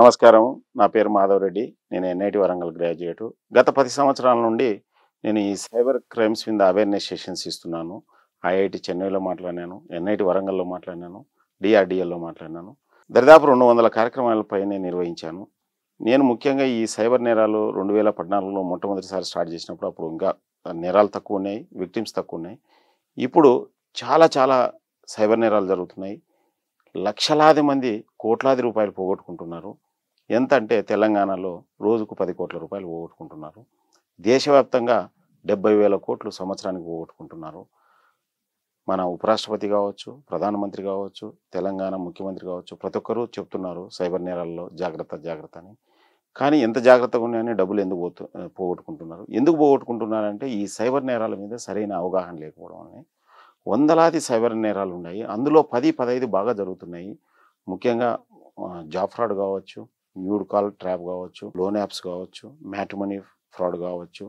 నమస్కారం. నా పేరు మాధవరెడ్డి. నేను ఎన్ఐటి వరంగల్ గ్రాడ్యుయేటు. గత 10 సంవత్సరాల నుండి నేను ఈ సైబర్ క్రైమ్స్ మీద అవేర్‌నెస్ సెషన్స్ ఇస్తున్నాను. ఐఐటి చెన్నైలో మాట్లాడినాను, ఎన్ఐటి వరంగల్‌లో మాట్లాడినాను, డీఆర్‌డీఎల్‌లో మాట్లాడినాను. దరిదాపు 200 కార్యక్రమాల పైనే నిర్వహించాను. నేను ముఖ్యంగా ఈ సైబర్ నేరాలు 2014లో మొట్టమొదటిసారి స్టార్ట్ చేసినప్పుడు అప్పుడు ఇంకా నేరాలు తక్కువున్నాయి, విక్టిమ్స్ తక్కువున్నాయి. ఇప్పుడు చాలా చాలా సైబర్ నేరాలు జరుగుతున్నాయి. లక్షలాది మంది కోట్లాది రూపాయలు పోగొట్టుకుంటున్నారు. ఎంతంటే తెలంగాణలో రోజుకు 10,00,00,000 రూపాయలు పోగొట్టుకుంటున్నారు. దేశవ్యాప్తంగా 70,000 కోట్లు సంవత్సరానికి పోగొట్టుకుంటున్నారు. మన ఉపరాష్ట్రపతి కావచ్చు, ప్రధానమంత్రి కావచ్చు, తెలంగాణ ముఖ్యమంత్రి కావచ్చు, ప్రతి ఒక్కరు చెప్తున్నారు సైబర్ నేరాల్లో జాగ్రత్త, జాగ్రత్త అని. కానీ ఎంత జాగ్రత్తగా ఉన్నాయని డబ్బులు ఎందుకు పోగొట్టుకుంటున్నారు? ఎందుకు పోగొట్టుకుంటున్నారంటే ఈ సైబర్ నేరాల మీద సరైన అవగాహన లేకపోవడం అని. వందలాది సైబర్ నేరాలున్నాయి. అందులో 10, 15 బాగా జరుగుతున్నాయి. ముఖ్యంగా జాబ్ ఫ్రాడ్ కావచ్చు, న్యూడ్ కాల్ ట్రాప్ కావచ్చు, లోన్ యాప్స్ కావచ్చు, మ్యాట్రిమోనీ ఫ్రాడ్ కావచ్చు,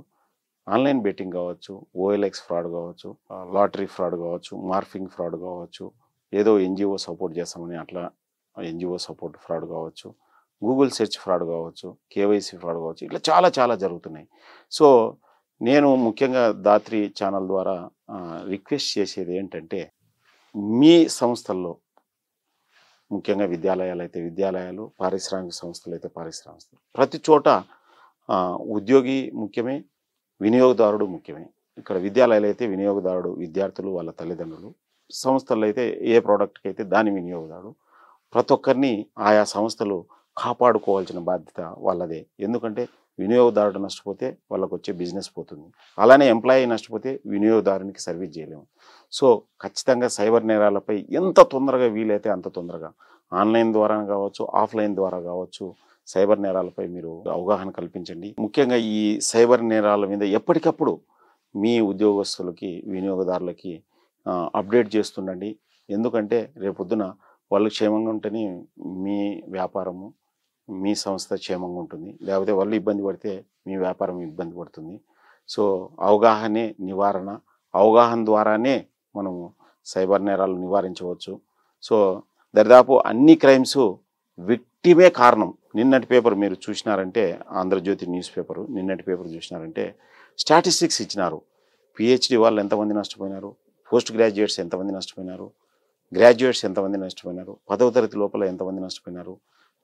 ఆన్‌లైన్ బెట్టింగ్ కావచ్చు, ఓఎల్ఎక్స్ ఫ్రాడ్ కావచ్చు, లాటరీ ఫ్రాడ్ కావచ్చు, మార్ఫింగ్ ఫ్రాడ్ కావచ్చు, ఏదో ఎన్‌జీఓ సపోర్ట్ చేస్తామని అట్లా ఎన్‌జీఓ సపోర్ట్ ఫ్రాడ్ కావచ్చు, గూగుల్ సెర్చ్ ఫ్రాడ్ కావచ్చు, కేవైసీ ఫ్రాడ్ కావచ్చు. ఇట్లా చాలా చాలా జరుగుతున్నాయి. సో, నేను ముఖ్యంగా దాత్రి ఛానల్ ద్వారా రిక్వెస్ట్ చేసేది ఏంటంటే, మీ సంస్థల్లో ముఖ్యంగా విద్యాలయాలైతే విద్యాలయాలు, పారిశ్రామిక సంస్థలైతే పారిశ్రామిక సంస్థలు. ప్రతి చోట ఉద్యోగి ముఖ్యమే, వినియోగదారుడు ముఖ్యమే. ఇక్కడ విద్యాలయాలైతే వినియోగదారుడు విద్యార్థులు, వాళ్ళ తల్లిదండ్రులు. సంస్థల్లో అయితే ఏ ప్రోడక్ట్‌కైతే దాని వినియోగదారుడు. ప్రతి ఒక్కరిని ఆయా సంస్థలు కాపాడుకోవాల్సిన బాధ్యత వాళ్ళదే. ఎందుకంటే వినియోగదారుడు నష్టపోతే వాళ్ళకొచ్చే బిజినెస్ పోతుంది. అలానే ఎంప్లాయీ నష్టపోతే వినియోగదారునికి సర్వీస్ చేయలేము. సో, ఖచ్చితంగా సైబర్ నేరాలపై ఎంత తొందరగా వీలైతే అంత తొందరగా ఆన్‌లైన్ ద్వారా కావచ్చు, ఆఫ్‌లైన్ ద్వారా కావచ్చు, సైబర్ నేరాలపై మీరు అవగాహన కల్పించండి. ముఖ్యంగా ఈ సైబర్ నేరాల మీద ఎప్పటికప్పుడు మీ ఉద్యోగస్తులకి, వినియోగదారులకి అప్డేట్ చేస్తుండండి. ఎందుకంటే రేపొద్దున వాళ్ళు క్షేమంగా ఉంటేనే మీ వ్యాపారము, మీ సంస్థ క్షేమంగా ఉంటుంది. లేకపోతే వాళ్ళు ఇబ్బంది పడితే మీ వ్యాపారం ఇబ్బంది పడుతుంది. సో, అవగాహనే నివారణ. అవగాహన ద్వారానే మనము సైబర్ నేరాలు నివారించవచ్చు. సో, దరిదాపు అన్ని క్రైమ్సు విక్టిమే కారణం. నిన్నటి పేపర్ మీరు చూసినారంటే 'ఆంధ్రజ్యోతి' న్యూస్ పేపరు నిన్నటి పేపర్ చూసినారంటే స్టాటిస్టిక్స్ ఇచ్చినారు. పీహెచ్‌డీ వాళ్ళు ఎంతమంది నష్టపోయినారు, పోస్ట్ గ్రాడ్యుయేట్స్ ఎంతమంది నష్టపోయినారు, గ్రాడ్యుయేట్స్ ఎంతమంది నష్టపోయినారు, 10వ తరగతి లోపల ఎంతమంది నష్టపోయినారు,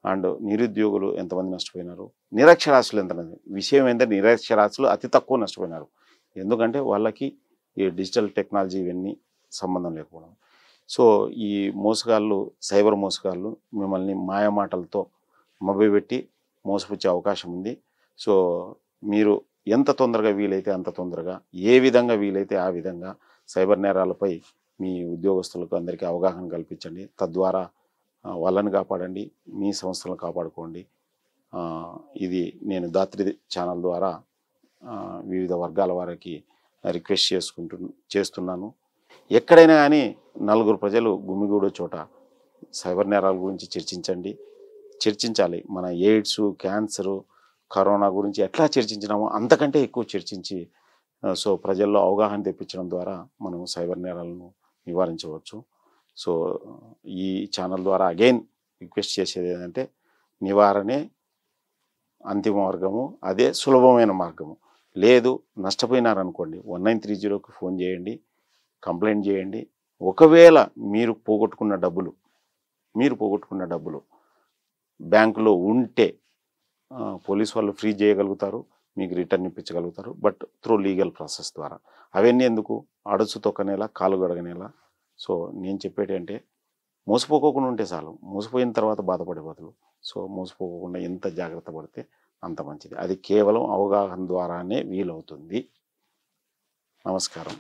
అండ్ నిరుద్యోగులు ఎంతమంది నష్టపోయినారు, నిరక్షరాస్యులు ఎంతమంది. విషయం ఏంటంటే నిరక్షరాస్యులు అతి తక్కువ నష్టపోయినారు. ఎందుకంటే వాళ్ళకి ఈ డిజిటల్ టెక్నాలజీ ఇవన్నీ సంబంధం లేకపోవడం. సో, ఈ మోసగాళ్ళు, సైబర్ మోసగాళ్ళు మిమ్మల్ని మాయమాటలతో మభ్యపెట్టి మోసపుచ్చే అవకాశం ఉంది. సో, మీరు ఎంత తొందరగా వీలైతే అంత తొందరగా, ఏ విధంగా వీలైతే ఆ విధంగా సైబర్ నేరాలపై మీ ఉద్యోగస్తులకు అందరికీ అవగాహన కల్పించండి. తద్వారా వాళ్ళని కాపాడండి, మీ సంస్థలను కాపాడుకోండి. ఇది నేను దాత్రి ఛానల్ ద్వారా వివిధ వర్గాల వారికి రిక్వెస్ట్ చేస్తున్నాను. ఎక్కడైనా కానీ నలుగురు ప్రజలు గుమిగూడే చోట సైబర్ నేరాల గురించి చర్చించాలి. మన ఎయిడ్స్, క్యాన్సరు, కరోనా గురించి ఎట్లా చర్చించినామో అంతకంటే ఎక్కువ చర్చించి సో, ప్రజల్లో అవగాహన తెప్పించడం ద్వారా మనం సైబర్ నేరాలను నివారించవచ్చు. సో, ఈ ఛానల్ ద్వారా అగైన్ రిక్వెస్ట్ చేసేది ఏంటంటే నివారణే అంతిమ మార్గము, అదే సులభమైన మార్గము. లేదు నష్టపోయినారనుకోండి 1930కి ఫోన్ చేయండి, కంప్లైంట్ చేయండి. ఒకవేళ మీరు పోగొట్టుకున్న డబ్బులు బ్యాంకులో ఉంటే పోలీస్ వాళ్ళు ఫ్రీజ్ చేయగలుగుతారు, మీకు రిటర్న్ ఇప్పించగలుగుతారు. బట్ త్రూ లీగల్ ప్రాసెస్ ద్వారా. అవన్నీ ఎందుకు అడుచు తొక్కనేలా, కాలు గడగనేలా. సో, నేను చెప్పేటి అంటే మోసపోకోకుండా ఉంటే చాలు. మోసపోయిన తర్వాత బాధపడే బదులు. సో, మోసపోకుండా ఎంత జాగ్రత్త పడితే అంత మంచిది. అది కేవలం అవగాహన ద్వారానే వీలవుతుంది. నమస్కారం.